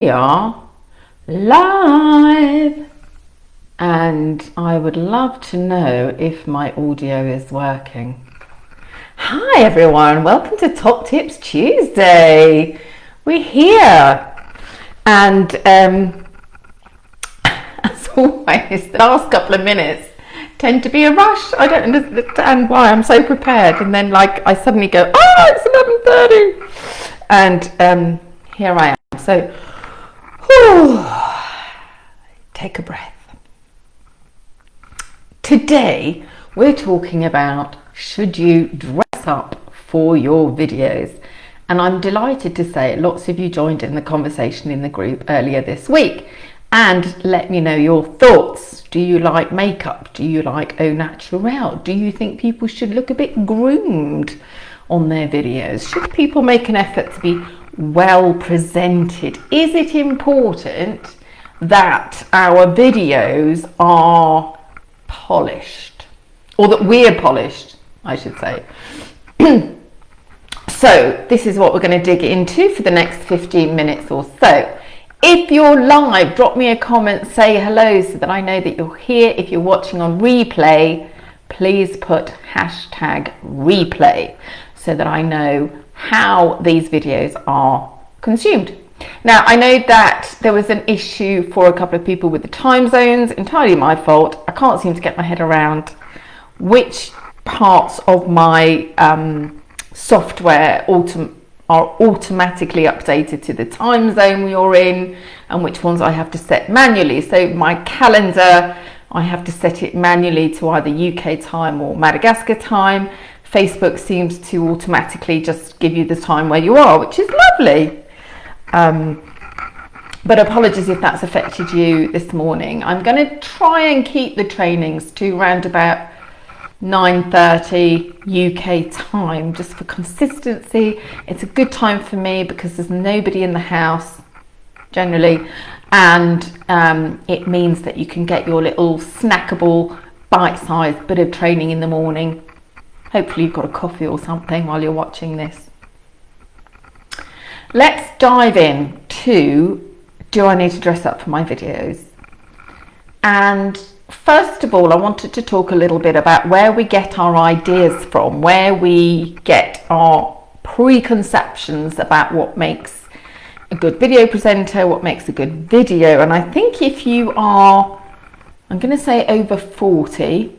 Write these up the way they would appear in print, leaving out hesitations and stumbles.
We are live, and I would love to know if my audio is working. Hi everyone, welcome to Top Tips Tuesday. We're here, and as always, the last couple of minutes tend to be a rush. I don't understand why. I'm so prepared, and then I suddenly go, it's 11:30, and here I am. So take a breath. Today we're talking about, should you dress up for your videos? And I'm delighted to say lots of you joined in the conversation in the group earlier this week, and let me know your thoughts. Do you like makeup? Do you like au naturel? Do you think people should look a bit groomed on their videos? Should people make an effort to be well presented? Is it important that our videos are polished, or that we're polished, I should say? So this is what we're going to dig into for the next 15 minutes or so. If you're live, drop me a comment, say hello so that I know that you're here. If you're watching on replay, please put hashtag replay so that I know how these videos are consumed. Now, I know that there was an issue for a couple of people with the time zones, entirely my fault. I can't seem to get my head around which parts of my software are automatically updated to the time zone you're in, and which ones I have to set manually. So my calendar, I have to set it manually to either UK time or Madagascar time. Facebook seems to automatically just give you the time where you are, which is lovely. But apologies if that's affected you this morning. I'm going to try and keep the trainings to around about 9:30 UK time, just for consistency. It's a good time for me because there's nobody in the house generally, and it means that you can get your little snackable bite-sized bit of training in the morning. Hopefully you've got a coffee or something while you're watching this. Let's dive in to, do I need to dress up for my videos? And first of all, I wanted to talk a little bit about where we get our ideas from, where we get our preconceptions about what makes a good video presenter, what makes a good video. And I think if you are, I'm going to say over 40,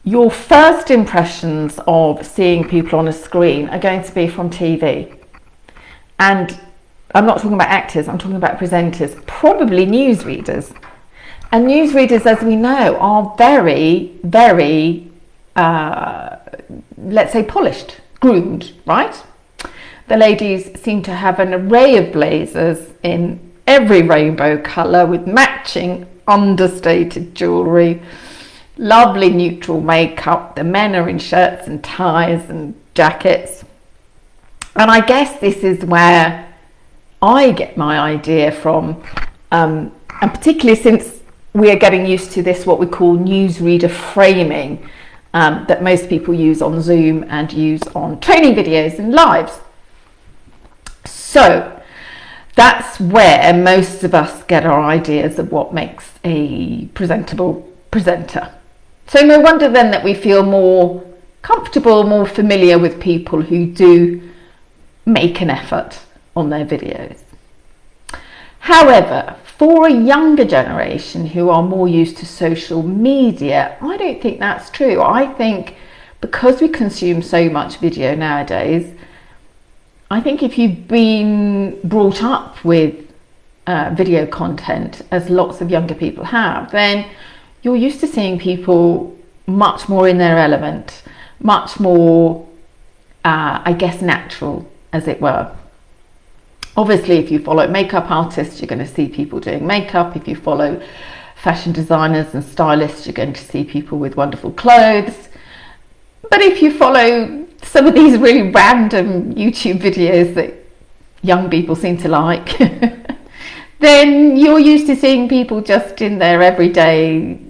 your first impressions of seeing people on a screen are going to be from TV. And I'm not talking about actors, I'm talking about presenters, probably newsreaders. And newsreaders, as we know, are very, very, let's say, polished, groomed, right? The ladies seem to have an array of blazers in every rainbow colour with matching understated jewellery, lovely neutral makeup. The men are in shirts and ties and jackets. And I guess this is where I get my idea from, and particularly since we are getting used to this, what we call newsreader framing, that most people use on Zoom and use on training videos and lives. So that's where most of us get our ideas of what makes a presentable presenter. So no wonder then that we feel more comfortable, more familiar with people who do make an effort on their videos. However, for a younger generation who are more used to social media, I don't think that's true. I think because we consume so much video nowadays, I think if you've been brought up with video content, as lots of younger people have, then you're used to seeing people much more in their element, much more, I guess, natural, as it were. Obviously, if you follow makeup artists, you're going to see people doing makeup. If you follow fashion designers and stylists, you're going to see people with wonderful clothes. But if you follow some of these really random YouTube videos that young people seem to like, then you're used to seeing people just in their everyday,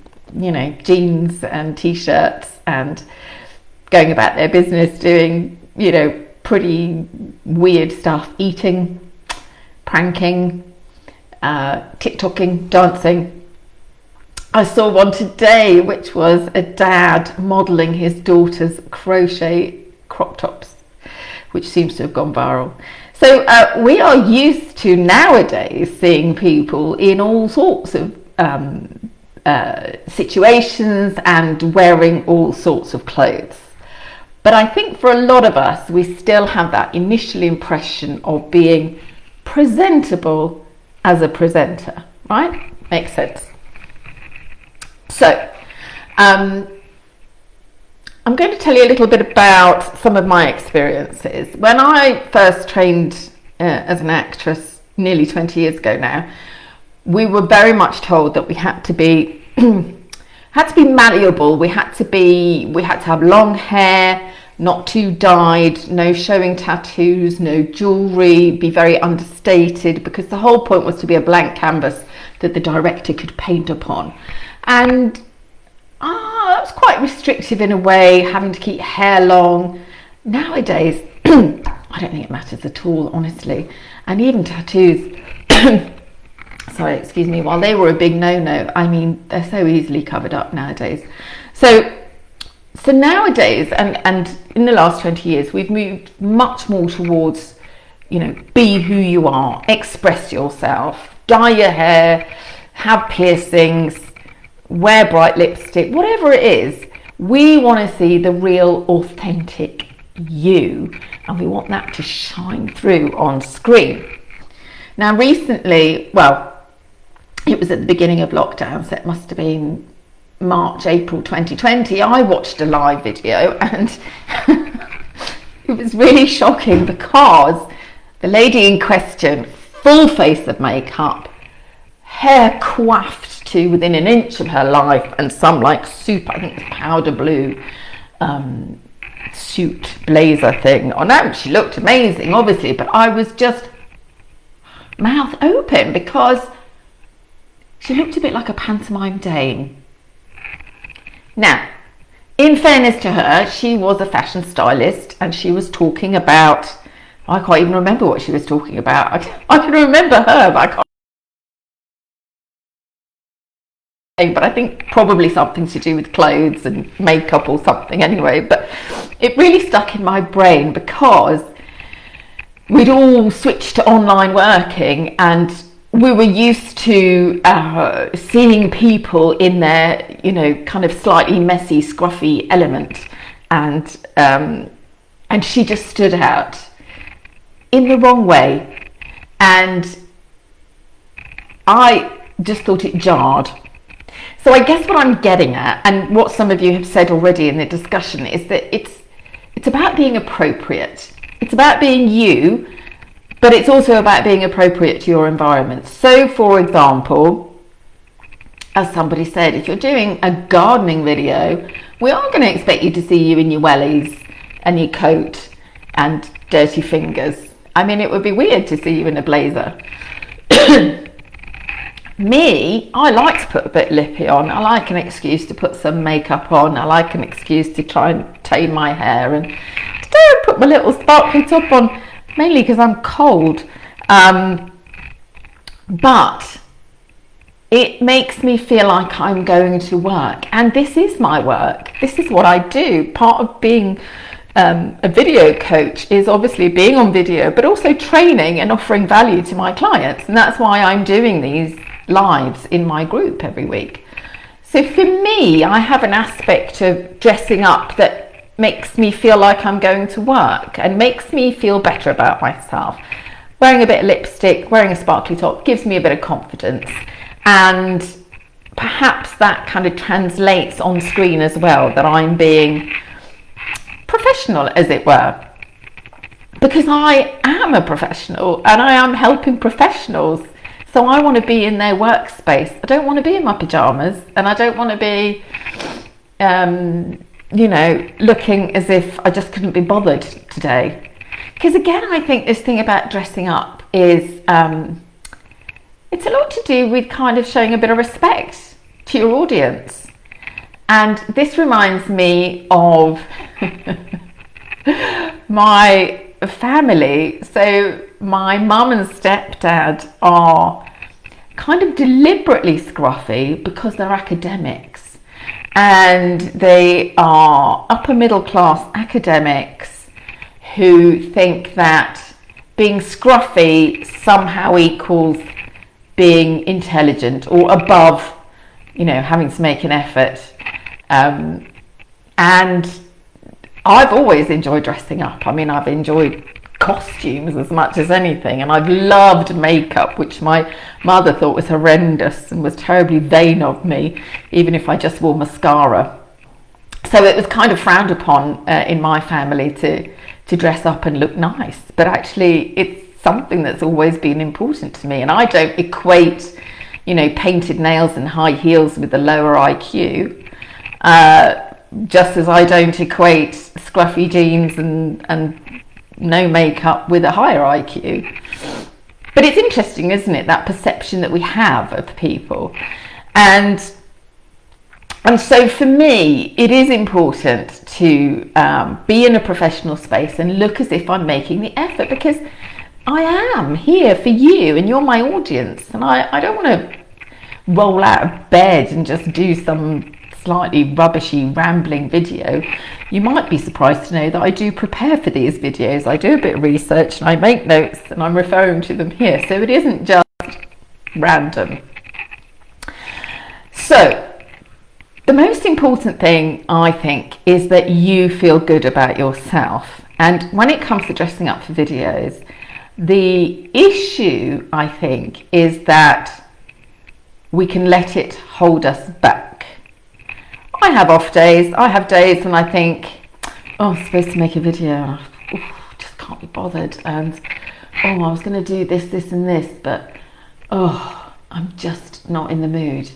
jeans and t-shirts and going about their business, doing, pretty weird stuff, eating, pranking, TikToking, dancing. I saw one today which was a dad modelling his daughter's crochet crop tops, which seems to have gone viral. So we are used to nowadays seeing people in all sorts of situations and wearing all sorts of clothes. But I think for a lot of us, we still have that initial impression of being presentable as a presenter, right? Makes sense. So, I'm going to tell you a little bit about some of my experiences. When I first trained as an actress nearly 20 years ago now, we were very much told that we had to be malleable. We had to have long hair, not too dyed, no showing tattoos, no jewelry, be very understated, because the whole point was to be a blank canvas that the director could paint upon. And that was quite restrictive in a way, having to keep hair long. Nowadays, I don't think it matters at all, honestly. And even tattoos, sorry, excuse me, while they were a big no-no, I mean, they're so easily covered up nowadays. So nowadays, and in the last 20 years, we've moved much more towards, be who you are, express yourself, dye your hair, have piercings, wear bright lipstick, whatever it is. We want to see the real, authentic you, and we want that to shine through on screen. Now, recently, well, it was at the beginning of lockdown, so it must have been March, April 2020, I watched a live video, and it was really shocking because the lady in question, full face of makeup, hair coiffed to within an inch of her life, and some like super, I think it's powder blue suit blazer thing on. Now she looked amazing, obviously, but I was just mouth open because she looked a bit like a pantomime dame. Now, in fairness to her, she was a fashion stylist, and she was talking about, I can't even remember what she was talking about. I can remember her, but I can't. But I think probably something to do with clothes and makeup or something anyway. But it really stuck in my brain because we'd all switched to online working, and we were used to seeing people in their, kind of slightly messy, scruffy element, and she just stood out in the wrong way, and I just thought it jarred. So I guess what I'm getting at, and what some of you have said already in the discussion, is that it's about being appropriate. It's about being you, but it's also about being appropriate to your environment. So, for example, as somebody said, if you're doing a gardening video, we aren't going to expect you to see you in your wellies and your coat and dirty fingers. I mean, it would be weird to see you in a blazer. Me, I like to put a bit of lippy on. I like an excuse to put some makeup on. I like an excuse to try and tame my hair. And today I put my little sparkly top on, mainly because I'm cold. But it makes me feel like I'm going to work. And this is my work. This is what I do. Part of being a video coach is obviously being on video, but also training and offering value to my clients. And that's why I'm doing these lives in my group every week. So for me, I have an aspect of dressing up that makes me feel like I'm going to work and makes me feel better about myself. Wearing a bit of lipstick, wearing a sparkly top gives me a bit of confidence, and perhaps that kind of translates on screen as well, that I'm being professional, as it were, because I am a professional and I am helping professionals. So I want to be in their workspace. I don't want to be in my pajamas, and I don't want to be, looking as if I just couldn't be bothered today. Because again, I think this thing about dressing up is, it's a lot to do with kind of showing a bit of respect to your audience. And this reminds me of my family. So my mum and stepdad are kind of deliberately scruffy because they're academics, and they are upper middle class academics who think that being scruffy somehow equals being intelligent or above, you know, having to make an effort. And I've always enjoyed dressing up. I mean, I've enjoyed costumes as much as anything, and I've loved makeup, which my mother thought was horrendous and was terribly vain of me, even if I just wore mascara. So it was kind of frowned upon in my family to dress up and look nice, but actually it's something that's always been important to me. And I don't equate, you know, painted nails and high heels with a lower IQ, just as I don't equate scruffy jeans and no makeup with a higher IQ. But it's interesting, isn't it, that perception that we have of people. And so for me, it is important to be in a professional space and look as if I'm making the effort, because I am here for you and you're my audience. And I don't want to roll out of bed and just do some slightly rubbishy, rambling video. You might be surprised to know that I do prepare for these videos. I do a bit of research and I make notes, and I'm referring to them here. So it isn't just random. So the most important thing, I think, is that you feel good about yourself. And when it comes to dressing up for videos, the issue, I think, is that we can let it hold us back. I have off days. I have days when I think, oh, I'm supposed to make a video. Just can't be bothered. And, oh, I was going to do this, this and this, but, oh, I'm just not in the mood.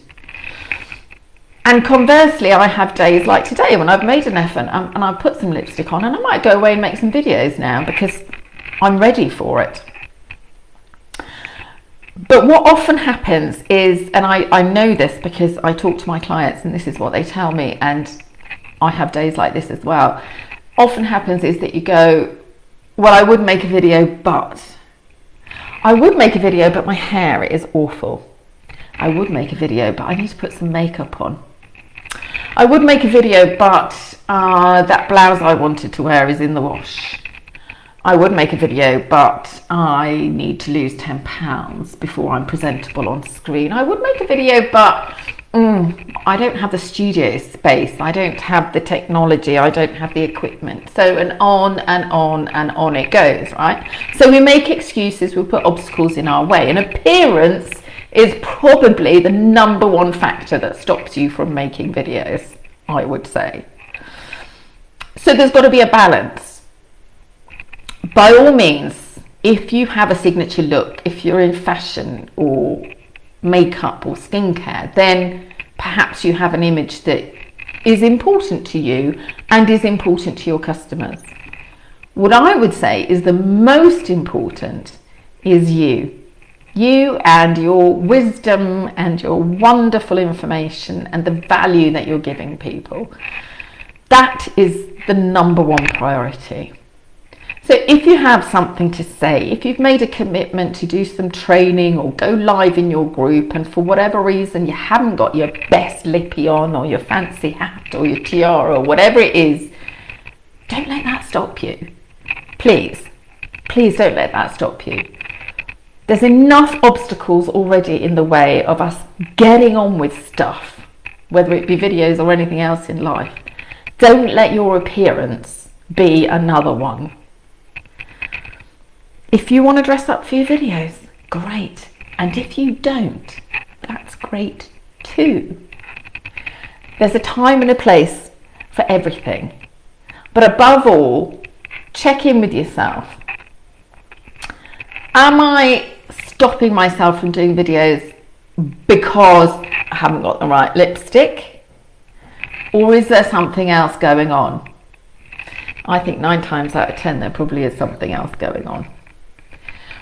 And conversely, I have days like today when I've made an effort and I've put some lipstick on, and I might go away and make some videos now because I'm ready for it. But what often happens is, and I know this because I talk to my clients and this is what they tell me, and I have days like this as well, often happens is that you go, well, I would make a video, but my hair is awful. I would make a video, but I need to put some makeup on. I would make a video, but that blouse I wanted to wear is in the wash. I would make a video, but I need to lose 10 pounds before I'm presentable on screen. I would make a video, but I don't have the studio space. I don't have the technology. I don't have the equipment. So, and on and on and on it goes, right? So we make excuses, we put obstacles in our way, and appearance is probably the number one factor that stops you from making videos, I would say. So there's got to be a balance. By all means, if you have a signature look, if you're in fashion or makeup or skincare, then perhaps you have an image that is important to you and is important to your customers. What I would say is the most important is you. You and your wisdom and your wonderful information and the value that you're giving people. That is the number one priority. So if you have something to say, if you've made a commitment to do some training or go live in your group, and for whatever reason you haven't got your best lippy on or your fancy hat or your tiara or whatever it is, don't let that stop you. Please don't let that stop you. There's enough obstacles already in the way of us getting on with stuff, whether it be videos or anything else in life. Don't let your appearance be another one. If you want to dress up for your videos, great. And if you don't, that's great too. There's a time and a place for everything. But above all, check in with yourself. Am I stopping myself from doing videos because I haven't got the right lipstick? Or is there something else going on? I think 9 times out of 10 there probably is something else going on.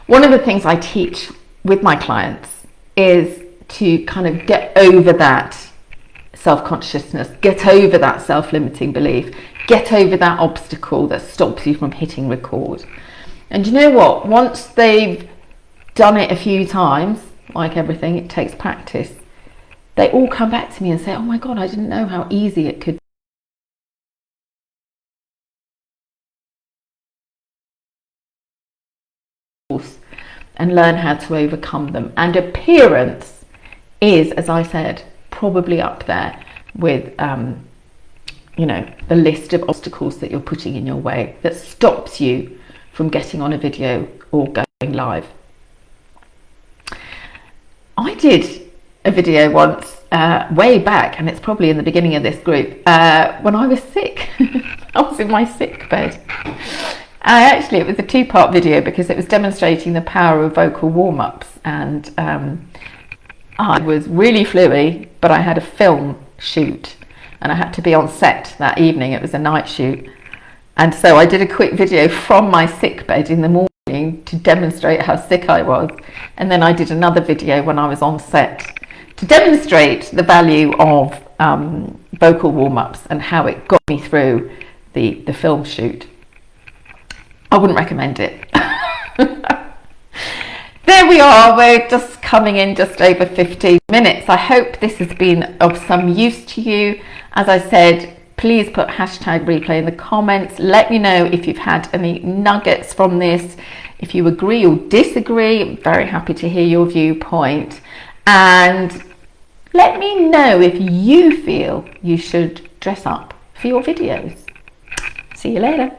One of the things I teach with my clients is to kind of get over that self-consciousness, get over that self-limiting belief, get over that obstacle that stops you from hitting record. And you know what? Once they've done it a few times, like everything, it takes practice. They all come back to me and say, oh my God, I didn't know how easy it could be, and learn how to overcome them. And appearance is, as I said, probably up there with, you know, the list of obstacles that you're putting in your way that stops you from getting on a video or going live. I did a video once way back, and it's probably in the beginning of this group, when I was sick. I was in my sick bed. Actually, it was a two-part video because it was demonstrating the power of vocal warm-ups, and I was really fluey, but I had a film shoot and I had to be on set that evening. It was a night shoot, and so I did a quick video from my sick bed in the morning to demonstrate how sick I was, and then I did another video when I was on set to demonstrate the value of vocal warm-ups and how it got me through the film shoot. I wouldn't recommend it. There we are, we're just coming in just over 15 minutes. I hope this has been of some use to you. As I said, please put hashtag replay in the comments. Let me know if you've had any nuggets from this. If you agree or disagree, I'm very happy to hear your viewpoint. And let me know if you feel you should dress up for your videos. See you later.